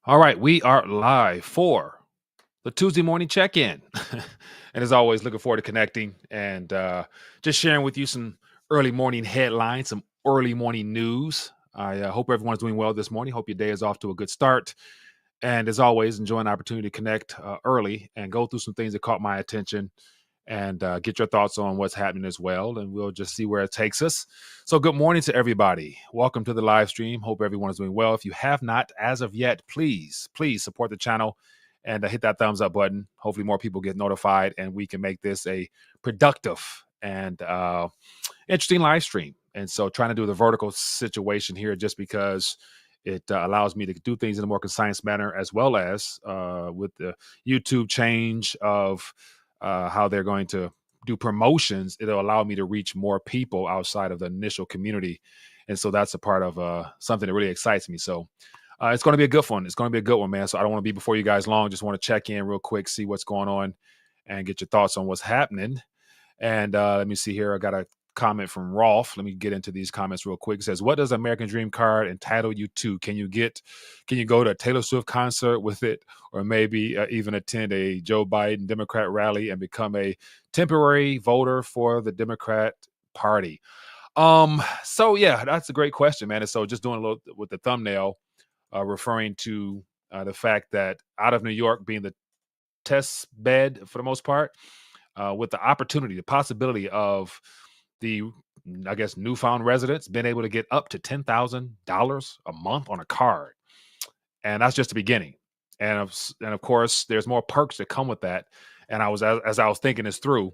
All right, we are live for the Tuesday morning check-in. And as always, looking forward to connecting and just sharing with you some early morning headlines, some early morning news. I hope everyone's doing well this morning. Hope your day is off to a good start. And as always, enjoying the opportunity to connect early and go through some things that caught my attention and get your thoughts on what's happening as well. And we'll just see where it takes us. So good morning to everybody. Welcome to the live stream. Hope everyone is doing well. If you have not as of yet, please support the channel and hit that thumbs up button. Hopefully more people get notified and we can make this a productive and interesting live stream. And so trying to do the vertical situation here just because it allows me to do things in a more concise manner, as well as with the YouTube change of how they're going to do promotions, it'll allow me to reach more people outside of the initial community. And so that's a part of something that really excites me. So it's going to be a good one. It's going to be a good one, man. So I don't want to be before you guys long. Just want to check in real quick, see what's going on and get your thoughts on what's happening. And let me see here. I got a comment from Rolf. Let me get into these comments real quick. It says, what does American Dream card entitle you to? Can you go to a Taylor Swift concert with it, or maybe even attend a Joe Biden Democrat rally and become a temporary voter for the Democrat Party? So yeah, that's a great question, man. And so just doing a little with the thumbnail, referring to the fact that out of New York being the test bed for the most part, with the opportunity, the possibility of the, I guess, newfound residents being able to get up to $10,000 a month on a card. And that's just the beginning. And of course, there's more perks that come with that. And as I was thinking this through,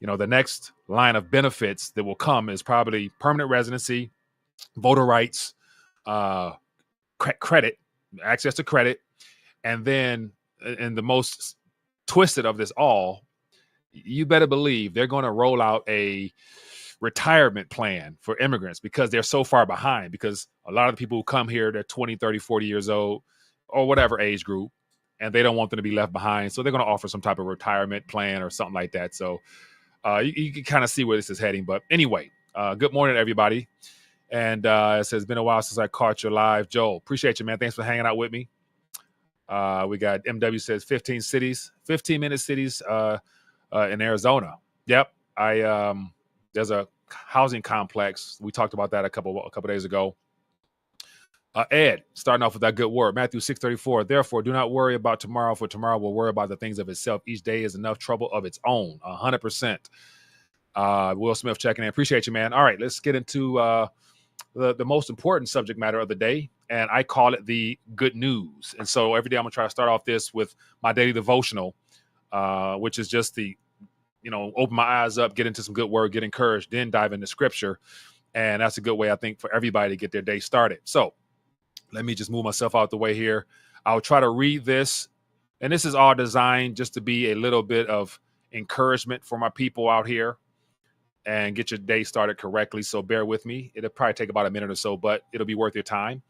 the next line of benefits that will come is probably permanent residency, voter rights, credit, access to credit. And then in the most twisted of this all, you better believe they're going to roll out a retirement plan for immigrants because they're so far behind, because a lot of the people who come here, they're 20, 30, 40 years old or whatever age group, and they don't want them to be left behind. So they're going to offer some type of retirement plan or something like that. So you can kind of see where this is heading. But anyway, good morning, everybody. And it says, been a while since I caught you live. Joel, appreciate you, man. Thanks for hanging out with me. We got MW says 15-minute cities in Arizona. Yep. There's a housing complex. We talked about that a couple days ago. Ed, starting off with that good word. Matthew 6:34. Therefore, do not worry about tomorrow, for tomorrow will worry about the things of itself. Each day is enough trouble of its own. 100%. Will Smith checking in. Appreciate you, man. All right, let's get into the most important subject matter of the day, and I call it the good news. And so every day I'm gonna try to start off this with my daily devotional, which is just the open my eyes up, get into some good word, get encouraged, then dive into scripture. And that's a good way, I think, for everybody to get their day started. So let me just move myself out the way here. I'll try to read this. And this is all designed just to be a little bit of encouragement for my people out here and get your day started correctly. So bear with me. It'll probably take about a minute or so, but it'll be worth your time.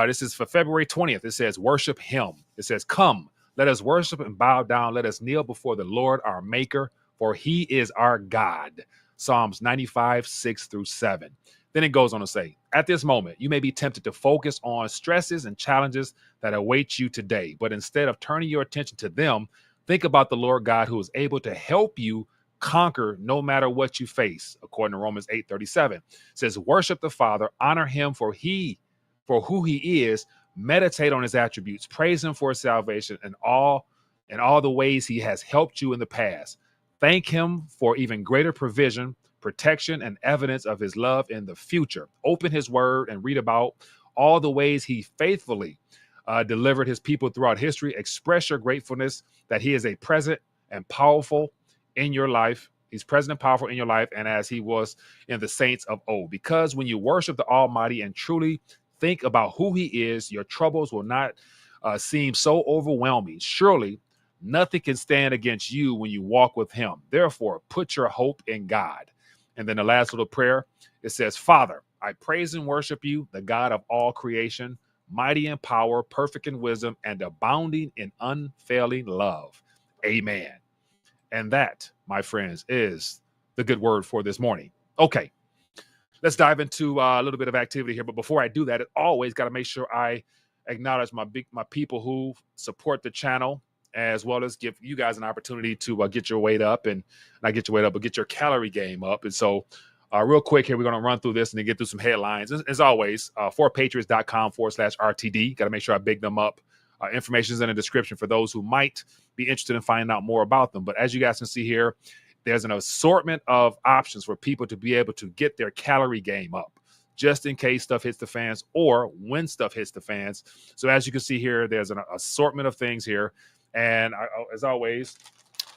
This is for February 20th. It says, worship him. It says, come, let us worship and bow down. Let us kneel before the Lord, our maker, for he is our God. Psalms 95, 6-7. Then it goes on to say, at this moment, you may be tempted to focus on stresses and challenges that await you today. But instead of turning your attention to them, think about the Lord God who is able to help you conquer no matter what you face. According to Romans 8:37, it says, worship the Father, honor him for who he is, meditate on his attributes, praise him for his salvation and all the ways he has helped you in the past. Thank him for even greater provision, protection, and evidence of his love in the future. Open his word and read about all the ways he faithfully delivered his people throughout history. Express your gratefulness that he is a present and powerful in your life. He's present and powerful in your life, and as he was in the saints of old. Because when you worship the Almighty and truly think about who he is, your troubles will not seem so overwhelming. Surely nothing can stand against you when you walk with him. Therefore, put your hope in God. And then the last little prayer, it says, Father, I praise and worship you, the God of all creation, mighty in power, perfect in wisdom, and abounding in unfailing love. Amen. And that, my friends, is the good word for this morning. Okay, let's dive into a little bit of activity here. But before I do that, I always got to make sure I acknowledge my people who support the channel, as well as give you guys an opportunity to get your weight up, and not get your weight up, but get your calorie game up. And so real quick here, we're going to run through this and then get through some headlines. As always, forpatriots.com/RTD. Got to make sure I big them up. Information is in the description for those who might be interested in finding out more about them. But as you guys can see here, there's an assortment of options for people to be able to get their calorie game up, just in case stuff hits the fans or when stuff hits the fans. So as you can see here, there's an assortment of things here. And as always,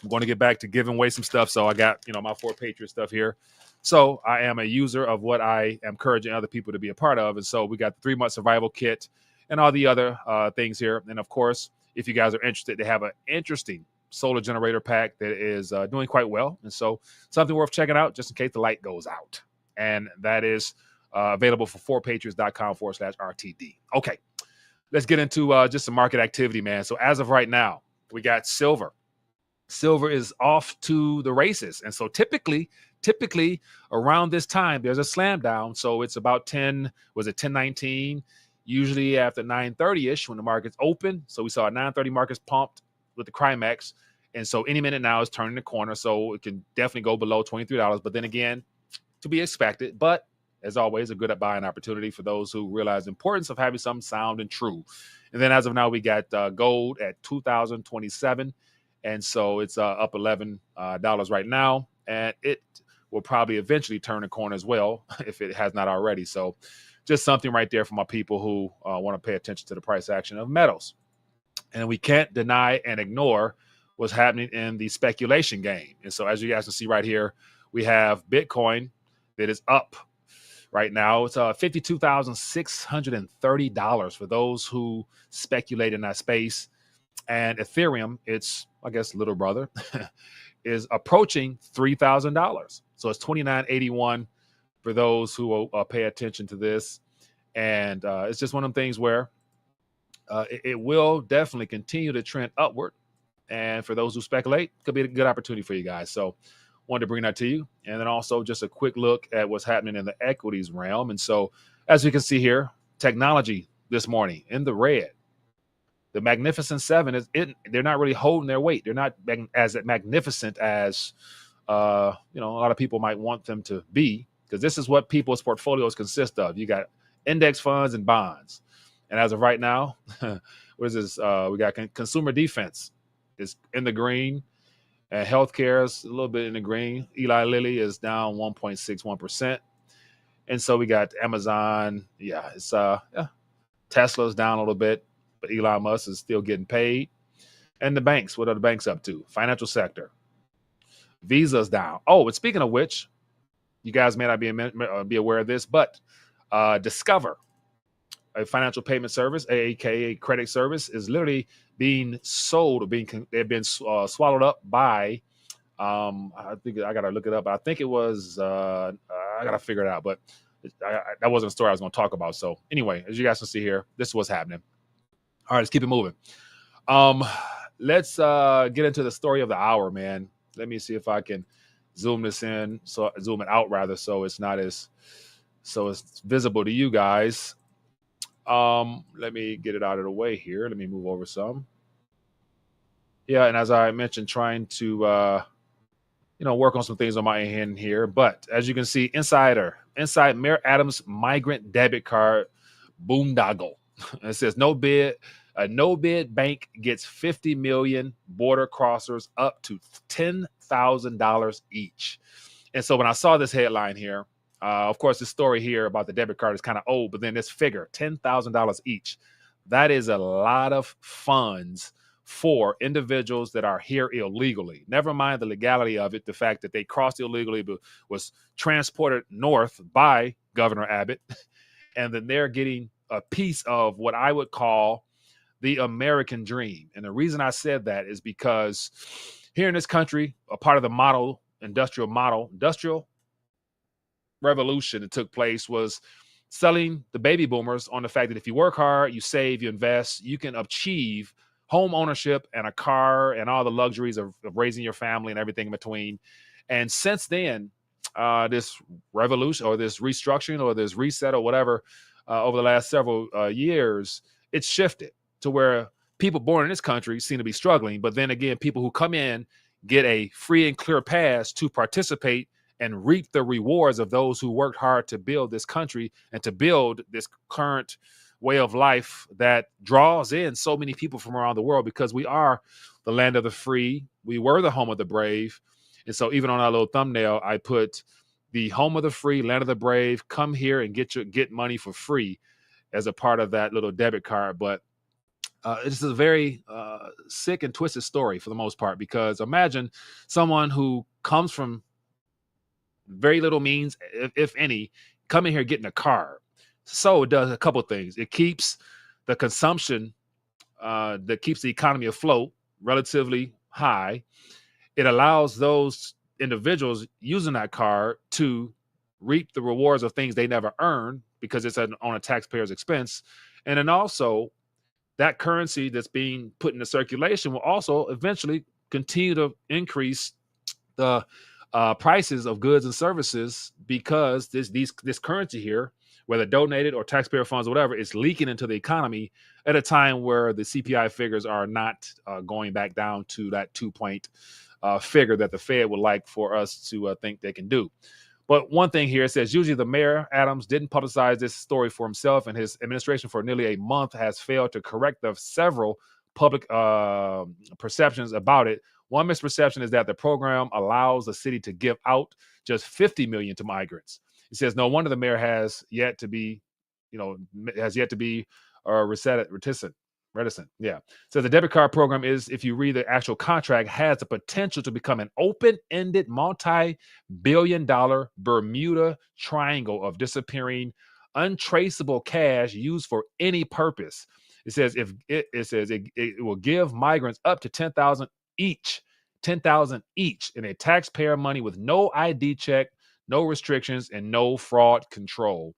I'm going to get back to giving away some stuff. So I got, my 4 Patriot stuff here. So I am a user of what I am encouraging other people to be a part of. And so we got the 3-month survival kit and all the other things here. And of course, if you guys are interested, they have an interesting solar generator pack that is doing quite well. And so something worth checking out just in case the light goes out. And that is available for forpatriots.com/RTD. Okay, let's get into just some market activity, man. So as of right now, we got silver. Silver is off to the races. And so typically around this time, there's a slam down. So it's about 10:19, usually after 9:30-ish when the market's open. So we saw a 9:30 markets pumped with the Crimex. And so any minute now is turning the corner. So it can definitely go below $23. But then again, to be expected. But as always, a good buying opportunity for those who realize the importance of having something sound and true. And then as of now, we got gold at $2,027. And so it's up $11 right now. And it will probably eventually turn the corner as well, if it has not already. So just something right there for my people who want to pay attention to the price action of metals. And we can't deny and ignore what's happening in the speculation game. And so as you guys can see right here, we have Bitcoin that is up right now. It's $52,630 for those who speculate in that space. And Ethereum, its, I guess, little brother, is approaching $3,000. So it's $2,981 for those who will pay attention to this. And it's just one of them things where it will definitely continue to trend upward. And for those who speculate, could be a good opportunity for you guys. So wanted to bring that to you. And then also just a quick look at what's happening in the equities realm. And so as you can see here, technology this morning in the red. The Magnificent Seven they're not really holding their weight. They're not as magnificent as a lot of people might want them to be, because this is what people's portfolios consist of. You got index funds and bonds. And as of right now, what is this? We got consumer defense is in the green, and healthcare is a little bit in the green. Eli Lilly is down 1.61%. And so we got Amazon. Yeah, it's Tesla's down a little bit, but Elon Musk is still getting paid. And the banks, what are the banks up to? Financial sector. Visa's down. Oh, but speaking of which, you guys may not be aware of this, but Discover, a financial payment service, aka credit service, is literally being sold, or they've been swallowed up by, I think I got to look it up. I think it was, I got to figure it out, but that wasn't a story I was going to talk about. So anyway, as you guys can see here, this is what's happening. All right, let's keep it moving. Let's get into the story of the hour, man. Let me see if I can zoom this in, zoom it out rather, so it's visible to you guys. Let me get it out of the way here. Let me move over some. Yeah, and as I mentioned, trying to work on some things on my end here. But as you can see, inside Mayor Adams' migrant debit card boondoggle. It says no bid bank gets 50 million border crossers up to $10,000 each. And so when I saw this headline here, of course, the story here about the debit card is kind of old, but then this figure, $10,000 each, that is a lot of funds for individuals that are here illegally. Never mind the legality of it, the fact that they crossed illegally but was transported north by Governor Abbott, and then they're getting a piece of what I would call the American dream. And the reason I said that is because here in this country, a part of the industrial revolution that took place was selling the baby boomers on the fact that if you work hard, you save, you invest, you can achieve home ownership and a car and all the luxuries of raising your family and everything in between. And since then, this revolution or this restructuring or this reset or whatever over the last several years, it's shifted to where people born in this country seem to be struggling. But then again, people who come in get a free and clear pass to participate and reap the rewards of those who worked hard to build this country and to build this current way of life that draws in so many people from around the world, because we are the land of the free. We were the home of the brave. And so even on our little thumbnail, I put the home of the free, land of the brave. Come here and get money for free as a part of that little debit card. But it's a very sick and twisted story for the most part, because imagine someone who comes from very little means, if any, coming here getting a card. So it does a couple of things. It keeps the consumption that keeps the economy afloat relatively high. It allows those individuals using that card to reap the rewards of things they never earned, because it's on a taxpayer's expense. And then also that currency that's being put into circulation will also eventually continue to increase the prices of goods and services, because this currency here, whether donated or taxpayer funds or whatever, is leaking into the economy at a time where the CPI figures are not going back down to that 2-point figure that the Fed would like for us to think they can do. But one thing here, it says, usually the mayor, Adams, didn't publicize this story for himself, and his administration for nearly a month has failed to correct the several public perceptions about it. One misperception is that the program allows the city to give out just $50 million to migrants. It says no wonder the mayor has yet to be, reticent. Yeah. So the debit card program is, if you read the actual contract, has the potential to become an open-ended, multi-billion-dollar Bermuda Triangle of disappearing, untraceable cash used for any purpose. It says it will give migrants up to $10,000 each in a taxpayer money with no ID check, no restrictions, and no fraud control.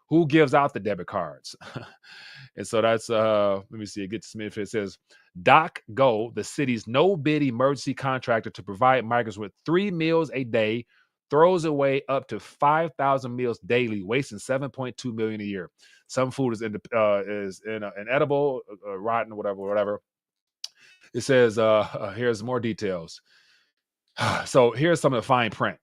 Who gives out the debit cards? And so that's let me see. It gets to me if it says DocGo, the city's no-bid emergency contractor to provide migrants with 3 meals a day, throws away up to 5,000 meals daily, wasting $7.2 million a year. Some food is inedible, rotten, whatever. It says here's more details. So here's some of the fine print.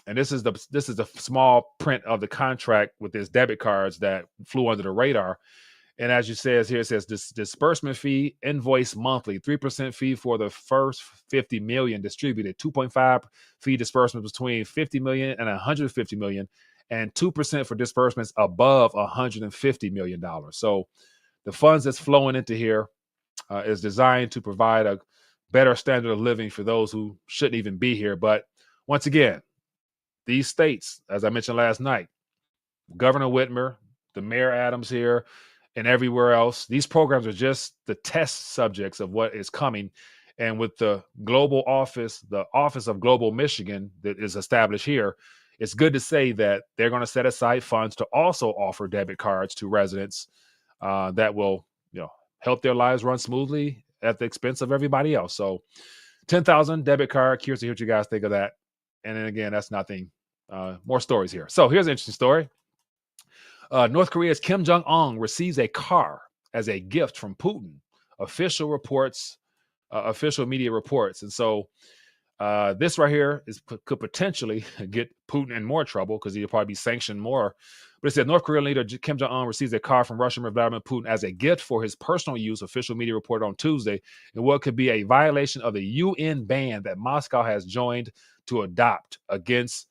And this is the small print of the contract with this debit cards that flew under the radar. And as you says here, it says disbursement fee, invoice monthly, 3% fee for the first 50 million distributed, 2.5 fee disbursements between 50 million and 150 million, and 2% for disbursements above $150 million. So the funds that's flowing into here is designed to provide a better standard of living for those who shouldn't even be here. But once again, these states, as I mentioned last night, Governor Whitmer, the Mayor Adams here, and everywhere else, these programs are just the test subjects of what is coming. And with the global office, the Office of Global Michigan that is established here, it's good to say that they're going to set aside funds to also offer debit cards to residents that will, help their lives run smoothly at the expense of everybody else. So 10,000 debit card. Curious to hear what you guys think of that. And then again, that's nothing. More stories here. So here's an interesting story. North Korea's Kim Jong-un receives a car as a gift from Putin. Official media reports. And so this right here could potentially get Putin in more trouble, because he'll probably be sanctioned more. But it said North Korean leader Kim Jong-un receives a car from Russian Vladimir Putin as a gift for his personal use, official media reported on Tuesday, in what could be a violation of the UN ban that Moscow has joined to adopt against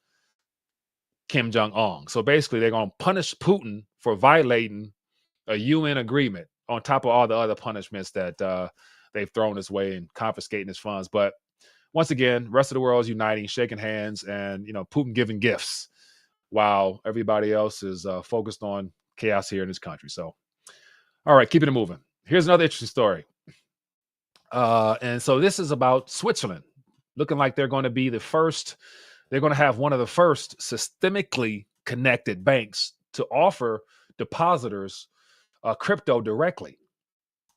Kim Jong-un. So basically, they're going to punish Putin for violating a UN agreement on top of all the other punishments that they've thrown his way and confiscating his funds. But once again, the rest of the world is uniting, shaking hands, and Putin giving gifts while everybody else is focused on chaos here in this country. So, all right, keeping it moving. Here's another interesting story. And so this is about Switzerland, looking like they're going to be the first. They're going to have one of the first systemically connected banks to offer depositors crypto directly.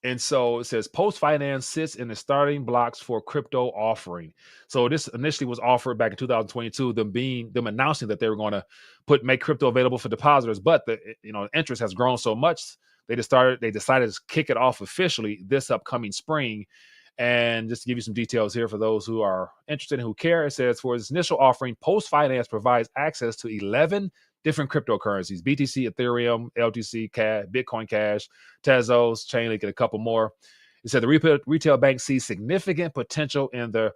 And so it says Post Finance sits in the starting blocks for crypto offering. So this initially was offered back in 2022, them announcing that they were going to make crypto available for depositors. But the interest has grown so much They decided to kick it off officially this upcoming spring. And just to give you some details here for those who are interested and who care, it says for its initial offering, Post Finance provides access to 11 different cryptocurrencies: BTC, Ethereum, LTC, Cash, Bitcoin Cash, Tezos, Chainlink, and a couple more. It said the retail bank sees significant potential in the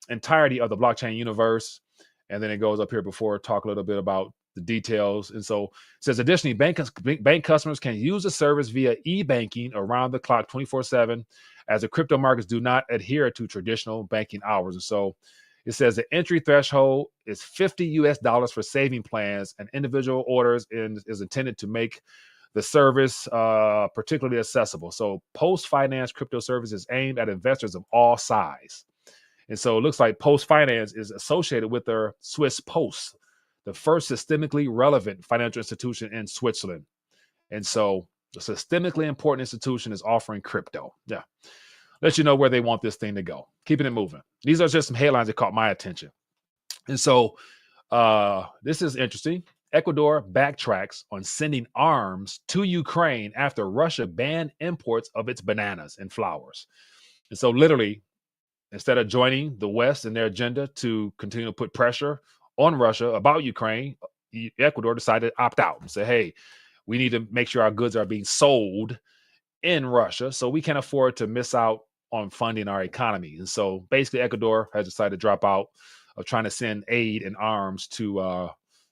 entirety of the blockchain universe. And then it goes up here before talk a little bit about the details. And so it says additionally, bank customers can use the service via e-banking around the clock 24/7, as the crypto markets do not adhere to traditional banking hours. And so it says the entry threshold is $50 for saving plans, and individual orders is intended to make the service particularly accessible. So Post Finance crypto service is aimed at investors of all size. And so it looks like Post Finance is associated with their Swiss Post, the first systemically relevant financial institution in Switzerland. And so a systemically important institution is offering crypto. Yeah. Let you know where they want this thing to go. Keeping it moving. These are just some headlines that caught my attention. And so this is interesting. Ecuador backtracks on sending arms to Ukraine after Russia banned imports of its bananas and flowers. And so literally, instead of joining the West in their agenda to continue to put pressure on Russia about Ukraine, Ecuador decided to opt out and say, hey, we need to make sure our goods are being sold in Russia, so we can't afford to miss out on funding our economy. And so basically Ecuador has decided to drop out of trying to send aid and arms to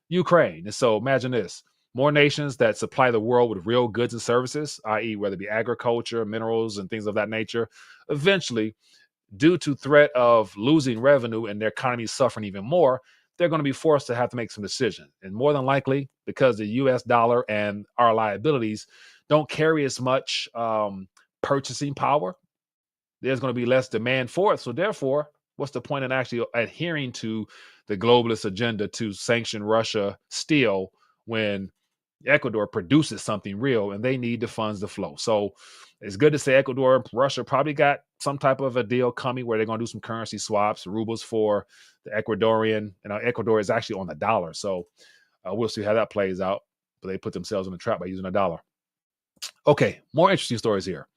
Ukraine. And so imagine this: more nations that supply the world with real goods and services, i.e. whether it be agriculture, minerals, and things of that nature, eventually, due to threat of losing revenue and their economy suffering even more, they're going to be forced to have to make some decisions. And more than likely, because the US dollar and our liabilities don't carry as much purchasing power, there's going to be less demand for it. So therefore, what's the point in actually adhering to the globalist agenda to sanction Russia still when Ecuador produces something real and they need the funds to flow? So it's good to say Ecuador and Russia probably got some type of a deal coming where they're going to do some currency swaps, rubles for the Ecuadorian. And Ecuador is actually on the dollar. So we'll see how that plays out. But they put themselves in a trap by using a dollar. Okay, more interesting stories here.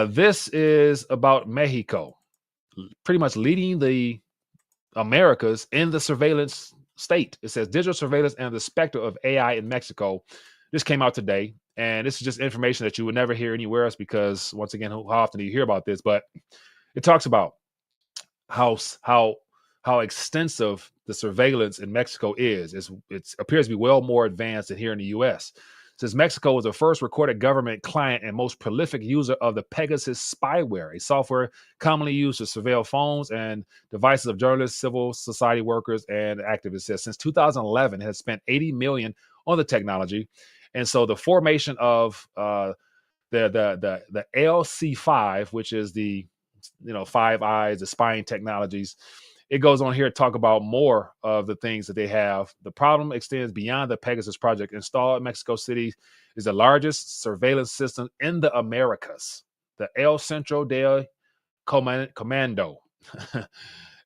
This is about Mexico, pretty much leading the Americas in the surveillance state. It says digital surveillance and the specter of AI in Mexico. This came out today, and this is just information that you would never hear anywhere else because, once again, how often do you hear about this? But it talks about how extensive the surveillance in Mexico is. It appears to be well more advanced than here in the U.S. Since Mexico was the first recorded government client and most prolific user of the Pegasus spyware, a software commonly used to surveil phones and devices of journalists, civil society workers, and activists. Since 2011, it has spent $80 million on the technology. And so the formation of the LC5, which is the Five Eyes, the spying technologies, it goes on here to talk about more of the things that they have. The problem extends beyond the Pegasus project. Installed in Mexico City is the largest surveillance system in the Americas, the El Centro del Comando.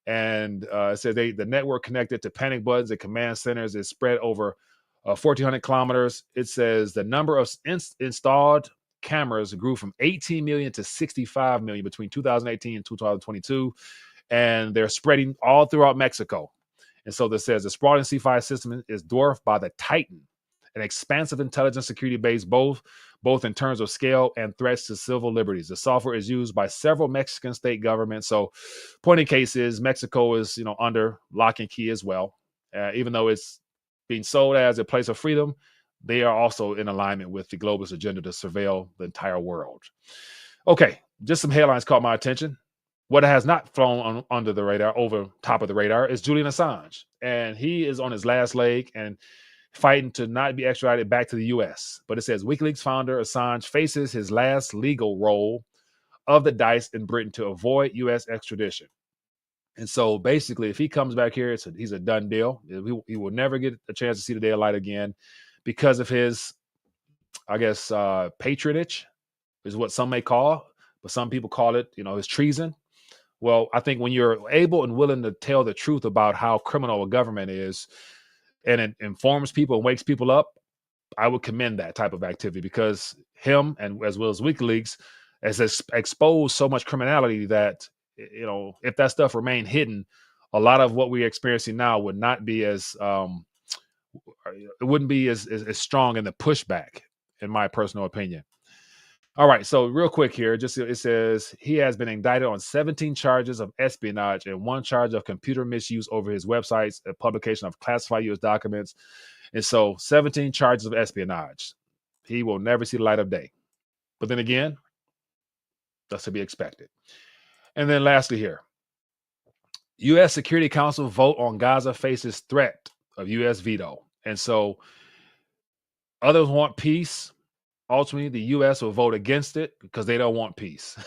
And it says the network connected to panic buttons and command centers is spread over 1,400 kilometers. It says the number of installed cameras grew from 18 million to 65 million between 2018 and 2022. And they're spreading all throughout Mexico. And so this says the sprawling C5 system is dwarfed by the Titan, an expansive intelligence security base, both in terms of scale and threats to civil liberties. The software is used by several Mexican state governments. So point in case is Mexico is, under lock and key as well. Even though it's being sold as a place of freedom, they are also in alignment with the globalist agenda to surveil the entire world. Okay, just some headlines caught my attention. What has not flown under the radar, over top of the radar, is Julian Assange. And he is on his last leg and fighting to not be extradited back to the U.S. But it says WikiLeaks founder Assange faces his last legal roll of the dice in Britain to avoid U.S. extradition. And so basically, if he comes back here, he's a done deal. He will never get a chance to see the day of light again because of his, patronage is what some may call, but some people call it, his treason. Well, I think when you're able and willing to tell the truth about how criminal a government is, and it informs people and wakes people up, I would commend that type of activity, because him, and as well as WikiLeaks, has exposed so much criminality that, if that stuff remained hidden, a lot of what we're experiencing now would not be as it wouldn't be as strong in the pushback, in my personal opinion. All right, so real quick here, just it says he has been indicted on 17 charges of espionage and one charge of computer misuse over his websites, a publication of classified U.S. documents. And so 17 charges of espionage. He will never see the light of day. But then again, that's to be expected. And then lastly here, U.S. Security Council vote on Gaza faces threat of U.S. veto. And so others want peace. Ultimately, the U.S. will vote against it because they don't want peace.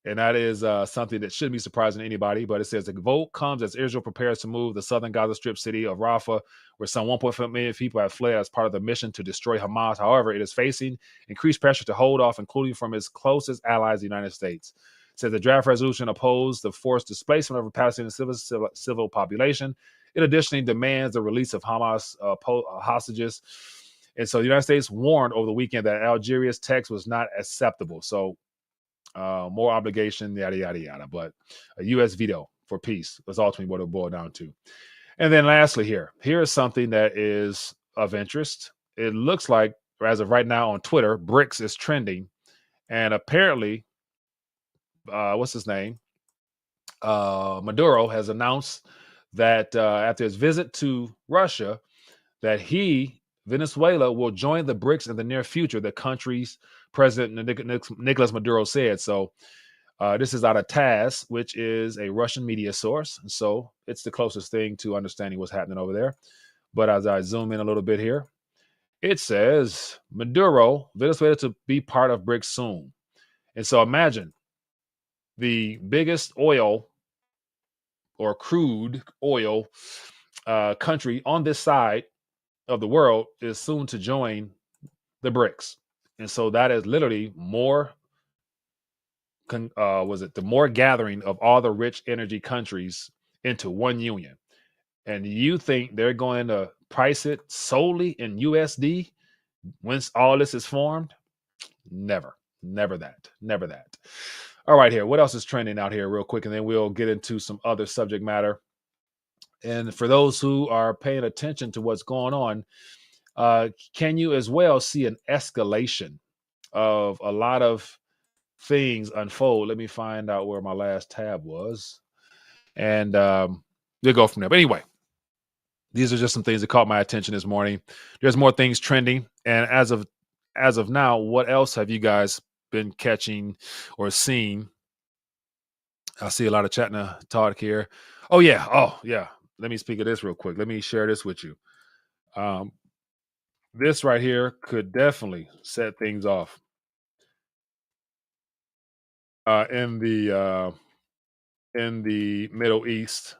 And that is something that shouldn't be surprising to anybody. But it says the vote comes as Israel prepares to move the southern Gaza Strip city of Rafah, where some 1.5 million people have fled as part of the mission to destroy Hamas. However, it is facing increased pressure to hold off, including from its closest allies, the United States. It says the draft resolution opposed the forced displacement of the Palestinian civil population. It additionally demands the release of Hamas hostages. And so the United States warned over the weekend that Algeria's text was not acceptable. So more obligation, yada, yada, yada. But a U.S. veto for peace was ultimately what it boiled down to. And then lastly here is something that is of interest. It looks like, as of right now on Twitter, BRICS is trending. And apparently, what's his name? Maduro has announced that after his visit to Russia, that Venezuela will join the BRICS in the near future, the country's President Nicolas Maduro said. So this is out of TASS, which is a Russian media source. So it's the closest thing to understanding what's happening over there. But as I zoom in a little bit here, it says Maduro, Venezuela to be part of BRICS soon. And so imagine the biggest oil or crude oil country on this side of the world is soon to join the BRICS. And so that is literally more the more gathering of all the rich energy countries into one union. And you think they're going to price it solely in USD once all this is formed? Never that. All right, here, what else is trending out here real quick, and then we'll get into some other subject matter. And for those who are paying attention to what's going on, can you as well see an escalation of a lot of things unfold? Let me find out where my last tab was, and we'll go from there. But anyway, these are just some things that caught my attention this morning. There's more things trending, and as of now, what else have you guys been catching or seeing? I see a lot of chatting talk here. Oh yeah. Let me speak of this real quick. Let me share this with you. This right here could definitely set things off in the Middle East.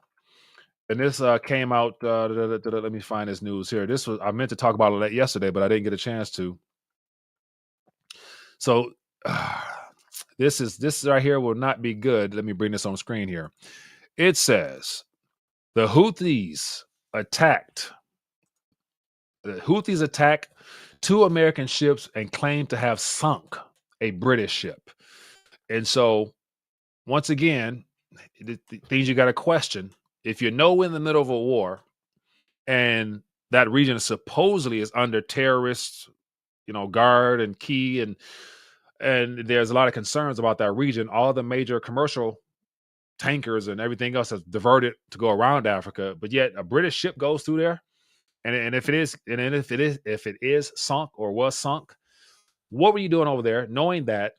And this came out. Let me find this news here. I meant to talk about it yesterday, but I didn't get a chance to. So this right here will not be good. Let me bring this on screen here. It says the Houthis attacked 2 American ships and claimed to have sunk a British ship. And so once again, the things you got to question, if you're in the middle of a war and that region supposedly is under terrorists, guard and key, and there's a lot of concerns about that region. All the major commercial tankers and everything else has diverted to go around Africa, but yet a British ship goes through there. And if it is sunk or was sunk, what were you doing over there, knowing that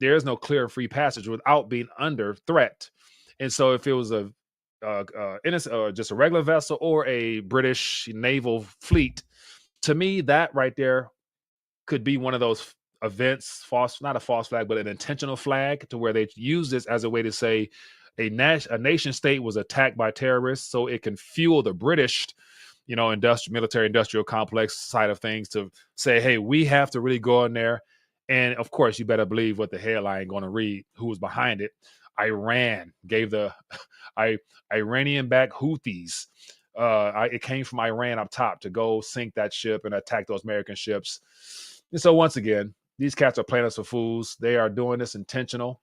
there is no clear and free passage without being under threat? And so, if it was just a regular vessel or a British naval fleet, to me, that right there could be one of those events, not a false flag, but an intentional flag, to where they use this as a way to say a nation state was attacked by terrorists, so it can fuel the British military industrial complex side of things to say, hey, we have to really go in there. And of course, you better believe what the headline going to read, who was behind it. Iran gave the Iranian-backed Houthis It came from Iran up top to go sink that ship and attack those American ships. And so once again, these cats are playing us for fools. They are doing this intentional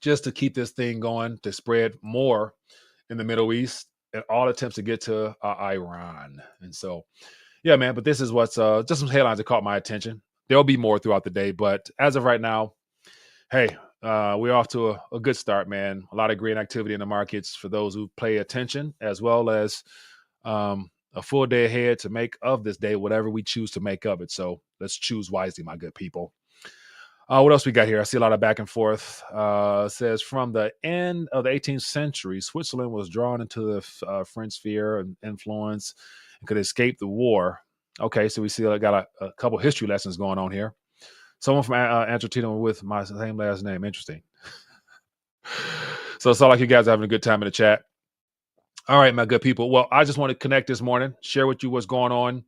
just to keep this thing going, to spread more in the Middle East, and all attempts to get to Iran. And so, yeah, man. But this is what's just some headlines that caught my attention. There'll be more throughout the day, but as of right now, hey, we're off to a good start, man. A lot of great activity in the markets for those who pay attention, as well as a full day ahead to make of this day whatever we choose to make of it. So let's choose wisely, my good people. What else we got here? I see a lot of back and forth. It says from the end of the 18th century, Switzerland was drawn into the French sphere and influence and could escape the war. Okay, so we see I got a couple history lessons going on here. Someone from Argentina with my same last name. Interesting. So it's all like you guys are having a good time in the chat. All right, my good people. Well, I just want to connect this morning, share with you what's going on,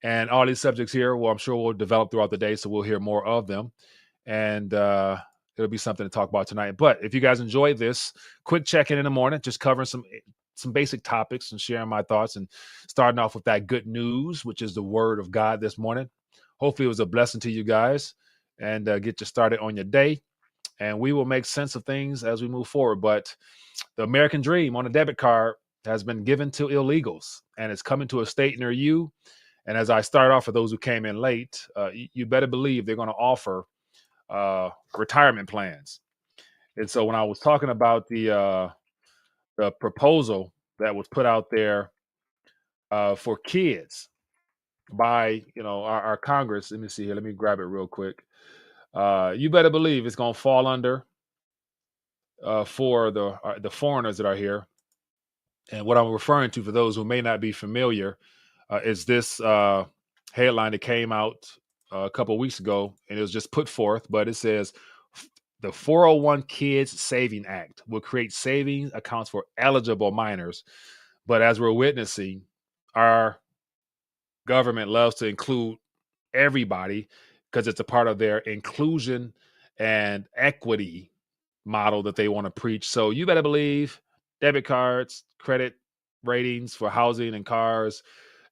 and all these subjects here. Well, I'm sure we'll develop throughout the day, so we'll hear more of them, and it'll be something to talk about tonight. But if you guys enjoyed this, quick check-in the morning, just covering some basic topics and sharing my thoughts, and starting off with that good news, which is the Word of God this morning. Hopefully, it was a blessing to you guys, and get you started on your day. And we will make sense of things as we move forward. But the American dream on a debit card has been given to illegals, and it's coming to a state near you. And as I start off for those who came in late, you better believe they're going to offer retirement plans. And so when I was talking about the proposal that was put out there for kids by our Congress, let me see here. Let me grab it real quick. You better believe it's going to fall under for the foreigners that are here. And what I'm referring to, for those who may not be familiar, is this headline that came out a couple of weeks ago, and it was just put forth, but it says the 401 Kids Saving Act will create savings accounts for eligible minors. But as we're witnessing, our government loves to include everybody because it's a part of their inclusion and equity model that they want to preach. So you better believe debit cards, credit ratings for housing and cars,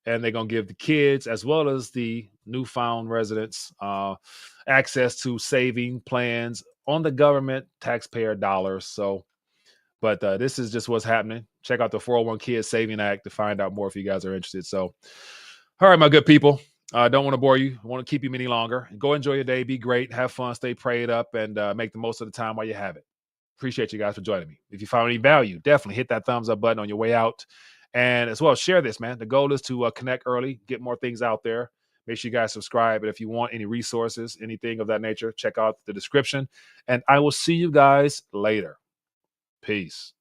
and they're going to give the kids as well as the newfound residents access to saving plans on the government taxpayer dollars. So, but this is just what's happening. Check out the 401 Kids Saving Act to find out more if you guys are interested. So, all right, my good people. I don't want to bore you. I want to keep you any longer. Go enjoy your day. Be great. Have fun. Stay prayed up, and make the most of the time while you have it. Appreciate you guys for joining me. If you found any value, definitely hit that thumbs up button on your way out. And as well, share this, man. The goal is to connect early, get more things out there. Make sure you guys subscribe. And if you want any resources, anything of that nature, check out the description. And I will see you guys later. Peace.